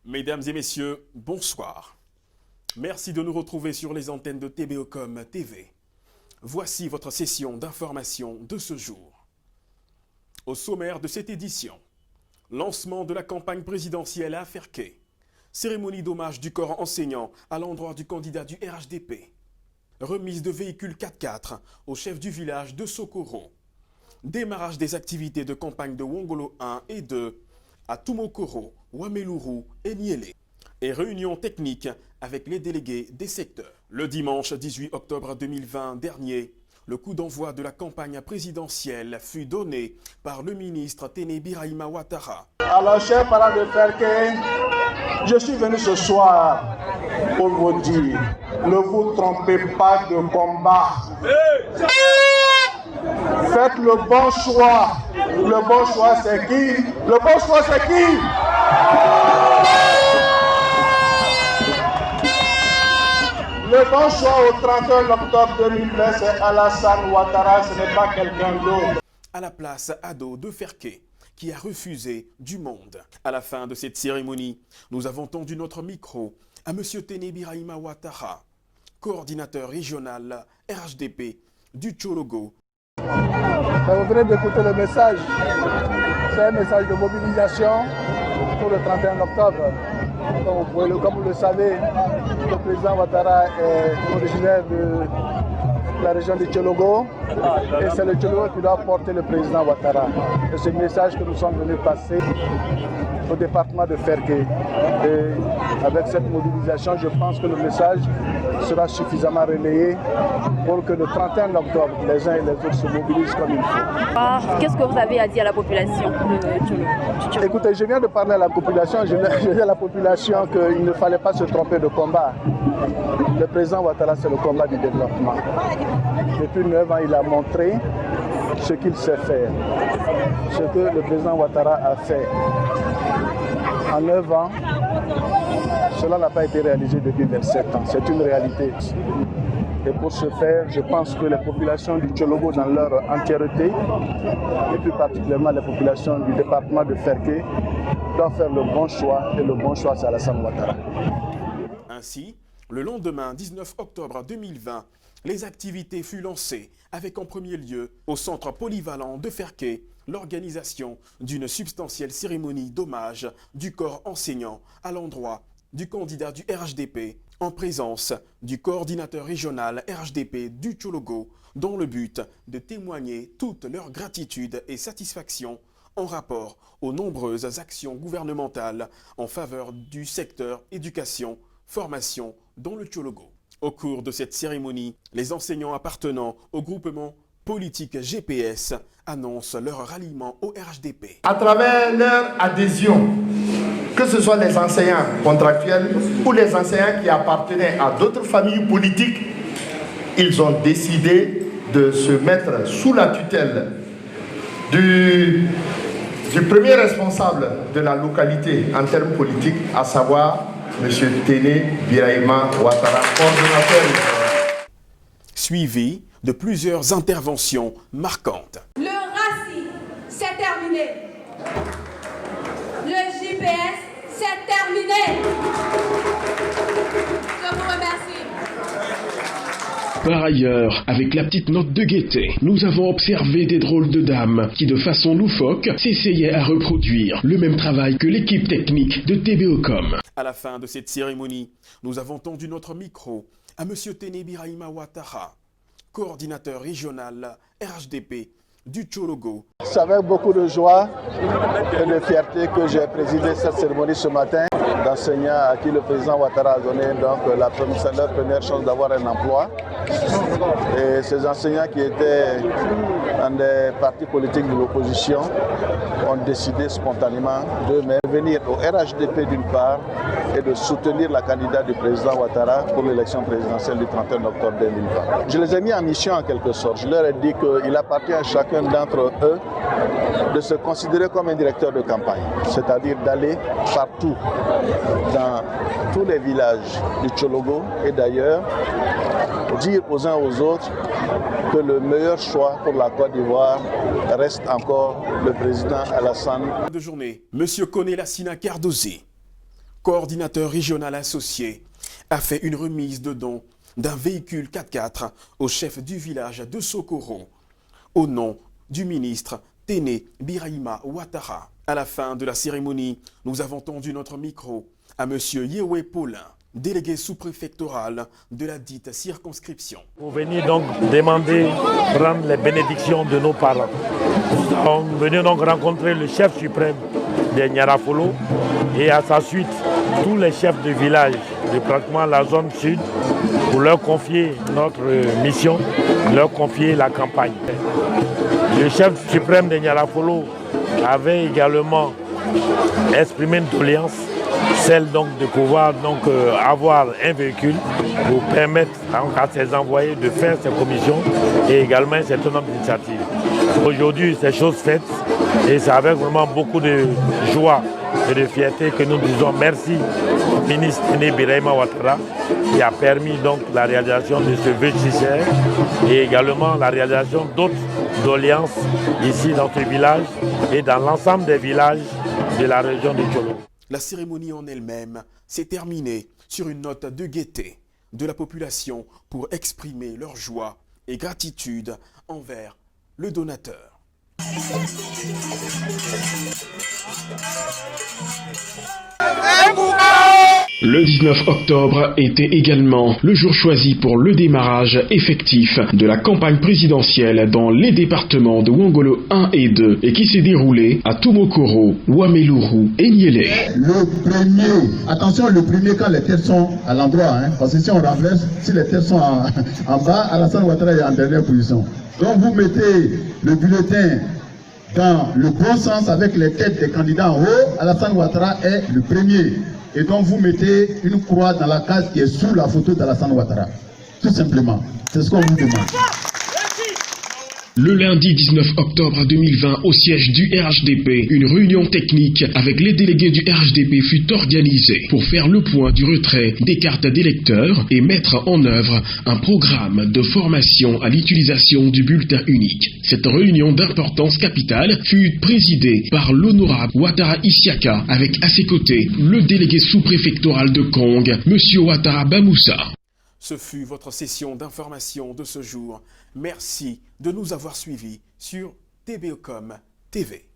Mesdames et messieurs, bonsoir. Merci de nous retrouver sur les antennes de TBOcom TV. Voici votre session d'information de ce jour. Au sommaire de cette édition, lancement de la campagne présidentielle à Ferké, cérémonie d'hommage du corps enseignant à l'endroit du candidat du RHDP, remise de véhicules 4x4 au chef du village de Sokoro, démarrage des activités de campagne de Wongolo 1 et 2 à Tumokoro, Wameluru et Niélé, et réunion technique avec les délégués des secteurs. Le dimanche 18 octobre 2020 dernier, le coup d'envoi de la campagne présidentielle fut donné par le ministre Téné Birahima Ouattara. Alors, chers parents de Ferké, je suis venu ce soir pour vous dire, ne vous trompez pas de combat. Faites le bon choix. Le bon choix, c'est qui? Le bon choix, c'est qui? Le bon choix au 31 octobre 2020, c'est Alassane Ouattara, ce n'est pas quelqu'un d'autre. À la place Ado de Ferké, qui a refusé du monde. À la fin de cette cérémonie, nous avons tendu notre micro à M. Téné Birahima Ouattara, coordinateur régional RHDP du Tchologo. Vous venez d'écouter le message. C'est un message de mobilisation pour le 31 octobre. Comme vous le savez, le président Ouattara est originaire de la région du Tchologo et c'est le Tchologo qui doit porter le président Ouattara. Et c'est le message que nous sommes venus passer au département de Ferké. Et avec cette mobilisation, je pense que le message sera suffisamment relayé pour que le 31 octobre, les uns et les autres se mobilisent comme il faut. Qu'est-ce que vous avez à dire à la population de Tchologo? Écoutez, je viens de parler à la population, je dis à la population qu'il ne fallait pas se tromper de combat. Le président Ouattara, c'est le combat du développement. Depuis 9 ans, il a montré ce qu'il sait faire, ce que le président Ouattara a fait. En 9 ans, cela n'a pas été réalisé depuis 27 ans. C'est une réalité. Et pour ce faire, je pense que les populations du Tchologo dans leur entièreté, et plus particulièrement les populations du département de Ferké, doivent faire le bon choix. Et le bon choix, c'est Alassane Ouattara. Ainsi, le lendemain 19 octobre 2020, les activités furent lancées avec en premier lieu, au centre polyvalent de Ferké, l'organisation d'une substantielle cérémonie d'hommage du corps enseignant à l'endroit du candidat du RHDP en présence du coordinateur régional RHDP du Tchologo dans le but de témoigner toute leur gratitude et satisfaction en rapport aux nombreuses actions gouvernementales en faveur du secteur éducation, formation dans le Tchologo. Au cours de cette cérémonie, les enseignants appartenant au groupement politique GPS annoncent leur ralliement au RHDP. À travers leur adhésion, que ce soit les enseignants contractuels ou les enseignants qui appartenaient à d'autres familles politiques, ils ont décidé de se mettre sous la tutelle du premier responsable de la localité en termes politiques, à savoir M. Téné Birahima Ouattara, coordonnateur. Suivi de plusieurs interventions marquantes. Le racisme, c'est terminé. Le GPS, c'est terminé. Je vous remercie. Par ailleurs, avec la petite note de gaieté, nous avons observé des drôles de dames qui, de façon loufoque, s'essayaient à reproduire le même travail que l'équipe technique de TBOcom. À la fin de cette cérémonie, nous avons tendu notre micro à M. Téné Birahima Ouattara, coordinateur régional RHDP du Tchologo. C'est avec beaucoup de joie et de fierté que j'ai présidé cette cérémonie ce matin d'enseignants à qui le président Ouattara a donné donc leur première chance d'avoir un emploi. Et ces enseignants qui étaient dans des partis politiques de l'opposition ont décidé spontanément de venir au RHDP d'une part et de soutenir la candidate du président Ouattara pour l'élection présidentielle du 31 octobre 2020. Je les ai mis en mission en quelque sorte. Je leur ai dit qu'il appartient à chacun d'entre eux de se considérer comme un directeur de campagne, c'est-à-dire d'aller partout, dans tous les villages du Tchologo et d'ailleurs, dire aux uns aux autres que le meilleur choix pour la Côte d'Ivoire reste encore le président Alassane. De journée, M. Koné Lassina Cardozi, coordinateur régional associé, a fait une remise de dons d'un véhicule 4x4 au chef du village de Sokoro, au nom du ministre Téné Birahima Ouattara. À la fin de la cérémonie, nous avons tendu notre micro à M. Yewe Paulin, délégué sous-préfectoral de la dite circonscription. Vous venez donc demander, prendre les bénédictions de nos parents. Nous sommes venus donc rencontrer le chef suprême de Niarafolo et à sa suite tous les chefs de village de pratiquement la zone sud pour leur confier notre mission, leur confier la campagne. Le chef suprême de Niarafolo avait également exprimé une doléance, celle donc de pouvoir avoir un véhicule pour permettre à ses envoyés de faire ses commissions et également un certain nombre d'initiatives. Aujourd'hui, c'est chose faite et c'est avec vraiment beaucoup de joie et de fierté que nous disons merci au ministre Téné Birahima Ouattara qui a permis donc la réalisation de ce VCCR et également la réalisation d'autres doléances ici dans ce village et dans l'ensemble des villages de la région de Tcholo. La cérémonie en elle-même s'est terminée sur une note de gaieté de la population pour exprimer leur joie et gratitude envers le donateur. Le 19 octobre était également le jour choisi pour le démarrage effectif de la campagne présidentielle dans les départements de Wongolo 1 et 2 et qui s'est déroulé à Tumokoro, Wamelourou et Niélé. Le premier, attention le premier quand les têtes sont à l'endroit, parce que si on renverse, si les têtes sont en bas, Alassane Ouattara est en dernière position. Donc vous mettez le bulletin dans le bon sens avec les têtes des candidats en haut, Alassane Ouattara est le premier. Et donc vous mettez une croix dans la case qui est sous la photo d'Alassane Ouattara. Tout simplement. C'est ce qu'on vous demande. Le lundi 19 octobre 2020, au siège du RHDP, une réunion technique avec les délégués du RHDP fut organisée pour faire le point du retrait des cartes d'électeurs et mettre en œuvre un programme de formation à l'utilisation du bulletin unique. Cette réunion d'importance capitale fut présidée par l'honorable Ouattara Isiaka avec à ses côtés le délégué sous-préfectoral de Kong, M. Ouattara Bamoussa. Ce fut votre session d'information de ce jour. Merci de nous avoir suivis sur TBOcom TV.